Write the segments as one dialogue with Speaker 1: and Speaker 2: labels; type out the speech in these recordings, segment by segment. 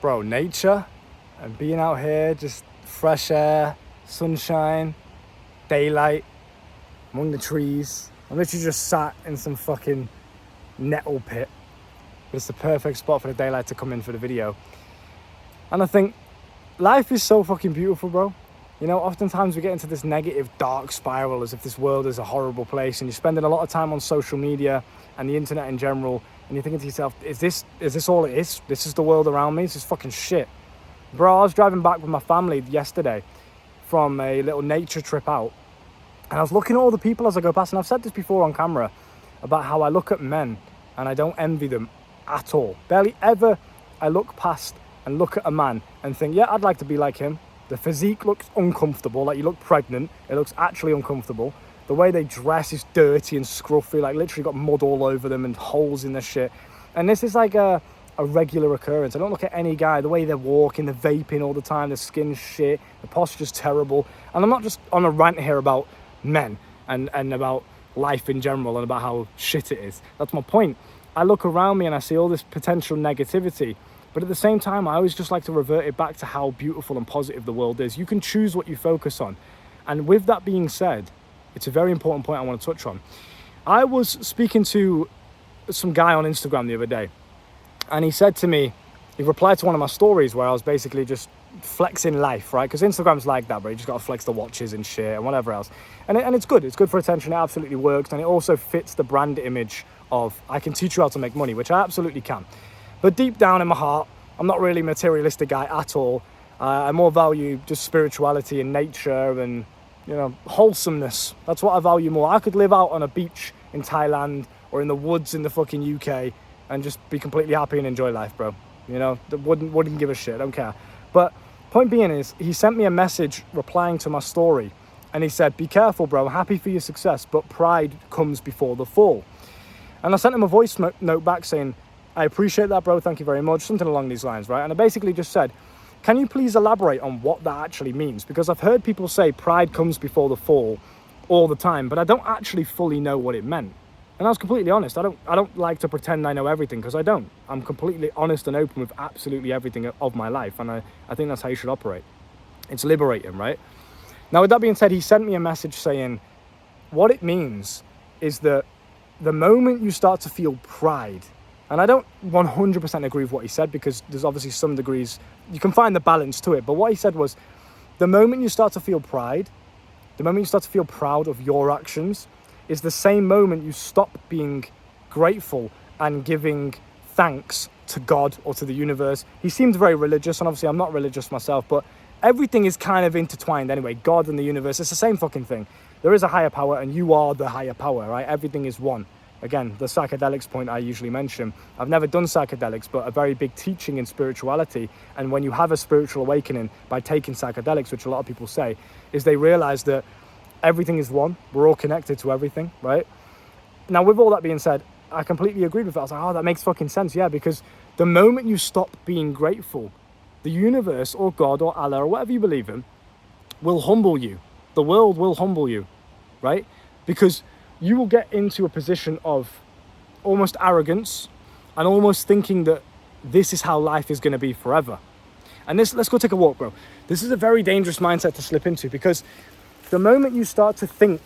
Speaker 1: bro, nature and being out here, just fresh air, sunshine, daylight, among the trees. I'm literally just sat in some fucking nettle pit. It's the perfect spot for the daylight to come in for the video. And I think life is so fucking beautiful, bro. You know, oftentimes we get into this negative, dark spiral as if this world is a horrible place, and you're spending a lot of time on social media and the internet in general, and you're thinking to yourself, is this all it is? This is the world around me? This is fucking shit. Bro, I was driving back with my family yesterday from a little nature trip out, and I was looking at all the people as I go past, and I've said this before on camera about how I look at men and I don't envy them at all. Barely ever I look past and look at a man and think, yeah, I'd like to be like him. The physique looks uncomfortable, like you look pregnant. It looks actually uncomfortable. The way they dress is dirty and scruffy, like literally got mud all over them and holes in their shit. And this is like a regular occurrence. I don't look at any guy, the way they're walking, they're vaping all the time, their skin's shit, the posture's terrible. And I'm not just on a rant here about men and about life in general and about how shit it is. That's my point. I look around me and I see all this potential negativity, but at the same time, I always just like to revert it back to how beautiful and positive the world is. You can choose what you focus on. And with that being said, it's a very important point I want to touch on. I was speaking to some guy on Instagram the other day, and he said to me, he replied to one of my stories where I was basically just flexing life, right? Because Instagram's like that, bro. You just got to flex the watches and shit and whatever else. And it's good. It's good for attention. It absolutely works. And it also fits the brand image of, I can teach you how to make money, which I absolutely can. But deep down in my heart, I'm not really a materialistic guy at all. I more value just spirituality and nature and, you know, wholesomeness. That's what I value more. I could live out on a beach in Thailand or in the woods in the fucking UK and just be completely happy and enjoy life, bro. You know, wouldn't give a shit. I don't care. But point being is, he sent me a message replying to my story, and he said, be careful, bro. Happy for your success, but pride comes before the fall. And I sent him a voice note back saying, I appreciate that, bro. Thank you very much. Something along these lines, right? And I basically just said, can you please elaborate on what that actually means? Because I've heard people say pride comes before the fall all the time, but I don't actually fully know what it meant. And I was completely honest. I don't like to pretend I know everything, because I don't. I'm completely honest and open with absolutely everything of my life. And I think that's how you should operate. It's liberating, right? Now, with that being said, he sent me a message saying, what it means is that the moment you start to feel pride, and I don't 100% agree with what he said, because there's obviously some degrees, you can find the balance to it. But what he said was, the moment you start to feel pride, the moment you start to feel proud of your actions, is the same moment you stop being grateful and giving thanks to God or to the universe. He seemed very religious, and obviously I'm not religious myself, but everything is kind of intertwined anyway. God and the universe, it's the same fucking thing. There is a higher power, and you are the higher power, right? Everything is one. Again, the psychedelics point I usually mention. I've never done psychedelics, but a very big teaching in spirituality, and when you have a spiritual awakening by taking psychedelics, which a lot of people say, is they realize that everything is one. We're all connected to everything, right? Now, with all that being said, I completely agreed with that. I was like, oh, that makes fucking sense. Yeah, because the moment you stop being grateful, the universe or God or Allah or whatever you believe in will humble you. The world will humble you, right? Because you will get into a position of almost arrogance and almost thinking that this is how life is going to be forever. And let's go take a walk, bro. This is a very dangerous mindset to slip into, because the moment you start to think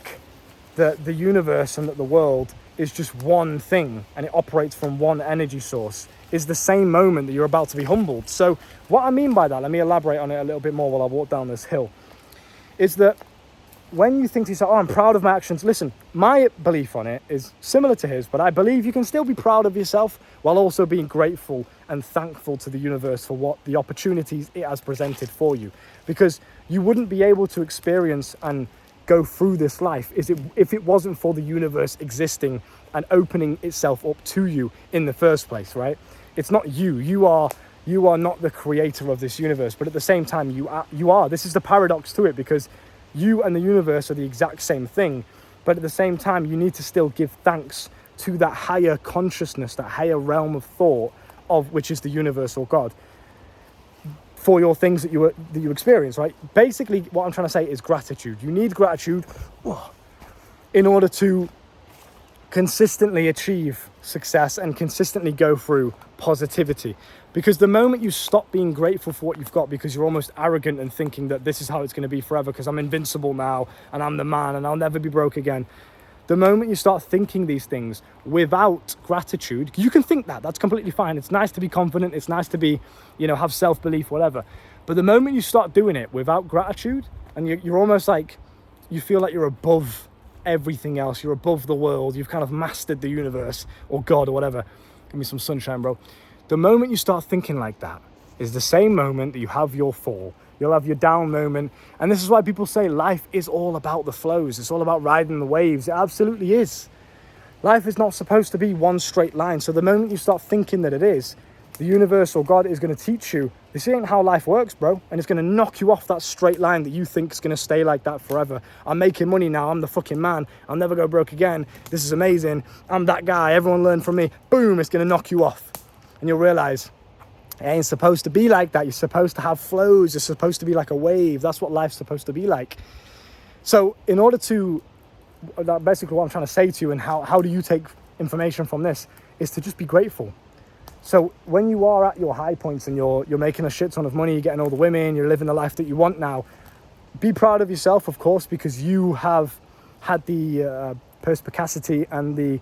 Speaker 1: that the universe and that the world is just one thing and it operates from one energy source, is the same moment that you're about to be humbled. So what I mean by that, let me elaborate on it a little bit more while I walk down this hill, is that when you think to yourself, oh, I'm proud of my actions. Listen, my belief on it is similar to his, but I believe you can still be proud of yourself while also being grateful and thankful to the universe for what the opportunities it has presented for you. Because you wouldn't be able to experience and go through this life if it wasn't for the universe existing and opening itself up to you in the first place, right? It's not you. You are not the creator of this universe, but at the same time, you are. This is the paradox to it, because you and the universe are the exact same thing, but at the same time, you need to still give thanks to that higher consciousness, that higher realm of thought, of which is the universe or God, for your things that you experience, right? Basically, what I'm trying to say is gratitude. You need gratitude in order to consistently achieve success and consistently go through positivity. Because the moment you stop being grateful for what you've got because you're almost arrogant and thinking that this is how it's going to be forever because I'm invincible now and I'm the man and I'll never be broke again. The moment you start thinking these things without gratitude, you can think that, that's completely fine. It's nice to be confident. It's nice to be, have self-belief, whatever. But the moment you start doing it without gratitude and you're almost like, you feel like you're above everything else. You're above the world. You've kind of mastered the universe or God or whatever. Give me some sunshine, bro. The moment you start thinking like that is the same moment that you have your fall. You'll have your down moment. And this is why people say life is all about the flows. It's all about riding the waves. It absolutely is. Life is not supposed to be one straight line. So the moment you start thinking that it is, the universe or God is going to teach you, this ain't how life works, bro. And it's going to knock you off that straight line that you think is going to stay like that forever. I'm making money now. I'm the fucking man. I'll never go broke again. This is amazing. I'm that guy. Everyone learn from me. Boom, it's going to knock you off. And you'll realize it ain't supposed to be like that. You're supposed to have flows. It's supposed to be like a wave. That's what life's supposed to be like. So in order to, basically what I'm trying to say to you and how do you take information from this is to just be grateful. So when you are at your high points and you're making a shit ton of money, you're getting all the women, you're living the life that you want now, be proud of yourself, of course, because you have had the perspicacity and the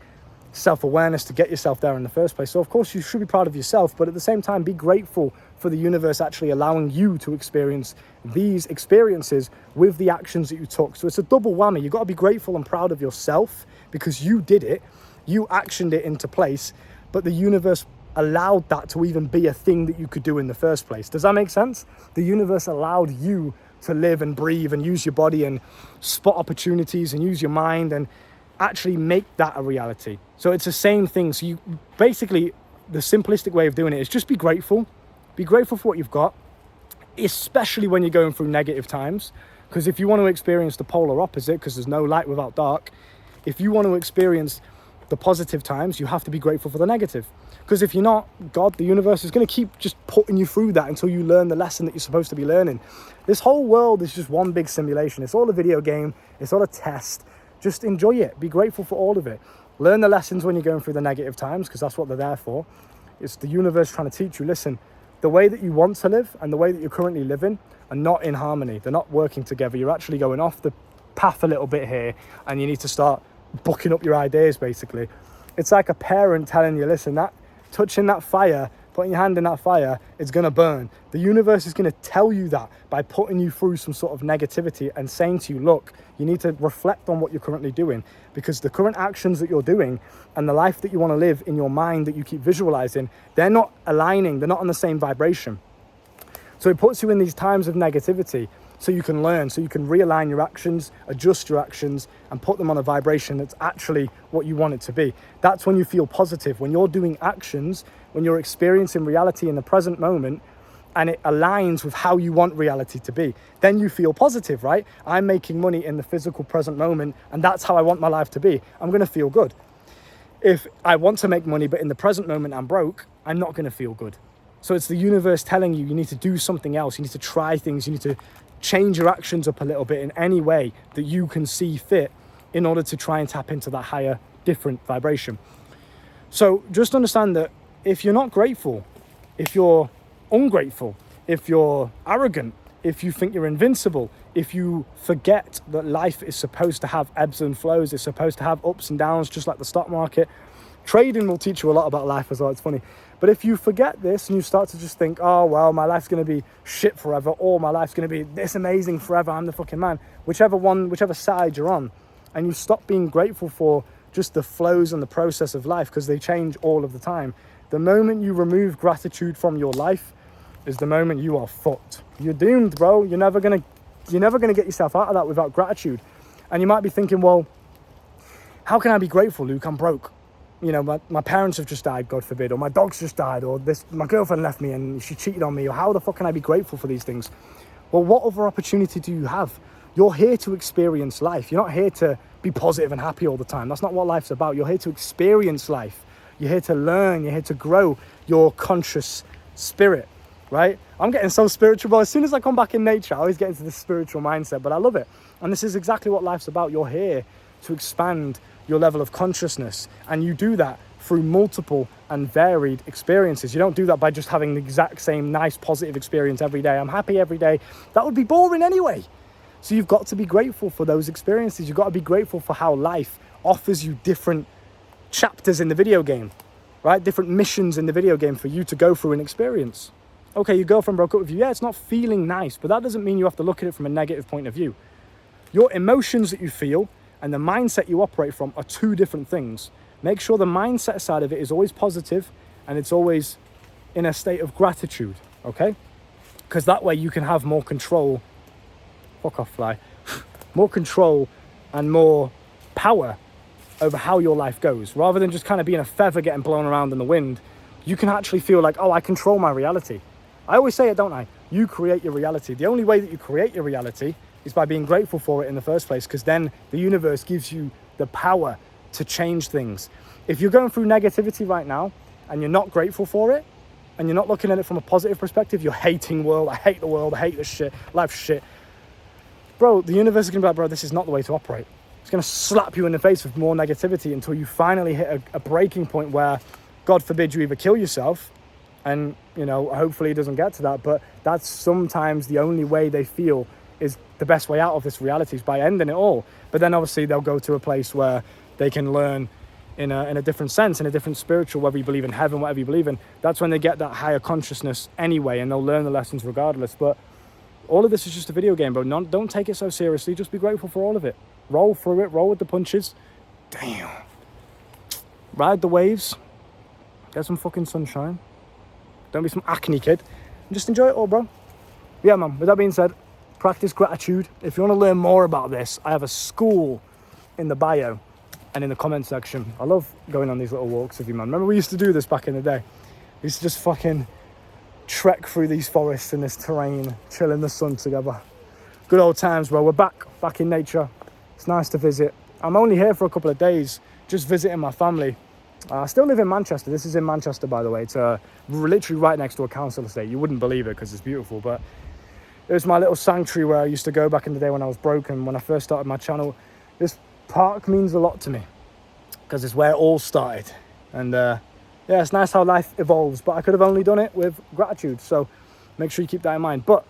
Speaker 1: self-awareness to get yourself there in the first place. So of course you should be proud of yourself, but at the same time be grateful for the universe actually allowing you to experience these experiences with the actions that you took. So it's a double whammy. You've got to be grateful and proud of yourself because you did it, you actioned it into place, but the universe allowed that to even be a thing that you could do in the first place. Does that make sense? The universe allowed you to live and breathe and use your body and spot opportunities and use your mind and actually make that a reality. So it's the same thing. So you basically, the simplistic way of doing it is just be grateful. Be grateful for what you've got, especially when you're going through negative times. Because if you want to experience the polar opposite, because there's no light without dark, if you want to experience the positive times, you have to be grateful for the negative. Because if you're not, God, the universe is going to keep just putting you through that until you learn the lesson that you're supposed to be learning. This whole world is just one big simulation. It's all a video game. It's all a test. Just enjoy it. Be grateful for all of it. Learn the lessons when you're going through the negative times, because that's what they're there for. It's the universe trying to teach you, listen, the way that you want to live and the way that you're currently living are not in harmony. They're not working together. You're actually going off the path a little bit here, and you need to start booking up your ideas, basically. It's like a parent telling you, listen, that touching that fire, putting your hand in that fire, it's going to burn. The universe is going to tell you that by putting you through some sort of negativity and saying to you, look, you need to reflect on what you're currently doing, because the current actions that you're doing and the life that you want to live in your mind that you keep visualizing, they're not aligning, they're not on the same vibration. So it puts you in these times of negativity so you can learn, so you can realign your actions, adjust your actions, and put them on a vibration that's actually what you want it to be. That's when you feel positive. When you're doing actions, when you're experiencing reality in the present moment, and it aligns with how you want reality to be, then you feel positive, right? I'm making money in the physical present moment, and that's how I want my life to be. I'm going to feel good. If I want to make money, but in the present moment I'm broke, I'm not going to feel good. So it's the universe telling you, you need to do something else. You need to try things. You need to change your actions up a little bit in any way that you can see fit in order to try and tap into that higher, different vibration. So just understand that if you're not grateful, if you're ungrateful, if you're arrogant, if you think you're invincible, if you forget that life is supposed to have ebbs and flows, it's supposed to have ups and downs, just like the stock market. Trading will teach you a lot about life as well, it's funny. But if you forget this and you start to just think, oh, well, my life's going to be shit forever, or my life's going to be this amazing forever, I'm the fucking man, whichever side you're on, and you stop being grateful for just the flows and the process of life, because they change all of the time. The moment you remove gratitude from your life is the moment you are fucked. You're doomed, bro. You're never gonna get yourself out of that without gratitude. And you might be thinking, well, how can I be grateful, Luke? I'm broke. You know, my parents have just died, God forbid, or my dog's just died, or my girlfriend left me and she cheated on me, or how the fuck can I be grateful for these things? Well, what other opportunity do you have? You're here to experience life. You're not here to be positive and happy all the time. That's not what life's about. You're here to experience life. You're here to learn. You're here to grow your conscious spirit, right? I'm getting so spiritual, but as soon as I come back in nature, I always get into this spiritual mindset, but I love it. And this is exactly what life's about. You're here to expand your level of consciousness. And you do that through multiple and varied experiences. You don't do that by just having the exact same nice, positive experience every day. I'm happy every day. That would be boring anyway. So you've got to be grateful for those experiences. You've got to be grateful for how life offers you different chapters in the video game, right? Different missions in the video game for you to go through and experience. Okay, your girlfriend broke up with you. Yeah, it's not feeling nice, but that doesn't mean you have to look at it from a negative point of view. Your emotions that you feel and the mindset you operate from are two different things. Make sure the mindset side of it is always positive and it's always in a state of gratitude, okay? Because that way you can have more control, fuck off fly, more control and more power over how your life goes. Rather than just kind of being a feather getting blown around in the wind, you can actually feel like, oh, I control my reality. I always say it, don't I? You create your reality. The only way that you create your reality is by being grateful for it in the first place, because then the universe gives you the power to change things. If you're going through negativity right now and you're not grateful for it and you're not looking at it from a positive perspective, you're hating world, I hate the world, I hate this shit, life's shit. Bro, the universe is going to be like, bro, this is not the way to operate. It's going to slap you in the face with more negativity until you finally hit a breaking point where, God forbid, you either kill yourself, and, you know, hopefully it doesn't get to that, but that's sometimes the only way they feel is the best way out of this reality is by ending it all. But then obviously they'll go to a place where they can learn in a different sense, in a different spiritual, whether you believe in heaven, whatever you believe in. That's when they get that higher consciousness anyway, and they'll learn the lessons regardless. But all of this is just a video game, bro. Don't take it so seriously. Just be grateful for all of it. Roll through it. Roll with the punches. Damn. Ride the waves. Get some fucking sunshine. Don't be some acne kid. And just enjoy it all, bro. Yeah, man. With that being said, practice gratitude. If you want to learn more about this, I have a school in the bio and in the comment section. I love going on these little walks with you, man. Remember we used to do this back in the day? We used to just fucking trek through these forests and this terrain, chill in the sun together. Good old times, bro. We're back in nature. It's nice to visit. I'm only here for a couple of days, just visiting my family. I still live in Manchester. This is in Manchester, by the way. It's literally right next to a council estate. You wouldn't believe it because it's beautiful, but it was my little sanctuary where I used to go back in the day when I was broken, when I first started my channel. This park means a lot to me because it's where it all started. And yeah, it's nice how life evolves, but I could have only done it with gratitude. So make sure you keep that in mind. But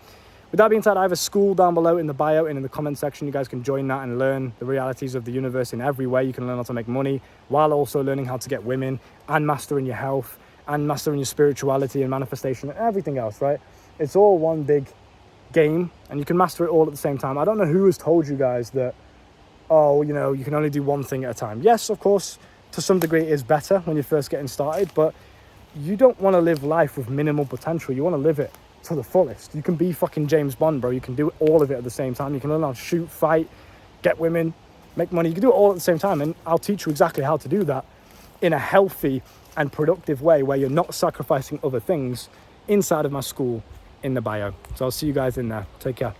Speaker 1: with that being said, I have a school down below in the bio and in the comment section. You guys can join that and learn the realities of the universe in every way. You can learn how to make money while also learning how to get women and mastering your health and mastering your spirituality and manifestation and everything else, right? It's all one big game and you can master it all at the same time. I don't know who has told you guys that, oh, you know, you can only do one thing at a time. Yes, of course, to some degree it is better when you're first getting started, but you don't want to live life with minimal potential. You want to live it to the fullest. You can be fucking James Bond, bro. You can do all of it at the same time. You can learn how to shoot, fight, get women, make money. You can do it all at the same time, and I'll teach you exactly how to do that in a healthy and productive way where you're not sacrificing other things inside of my school in the bio. So I'll see you guys in there. Take care.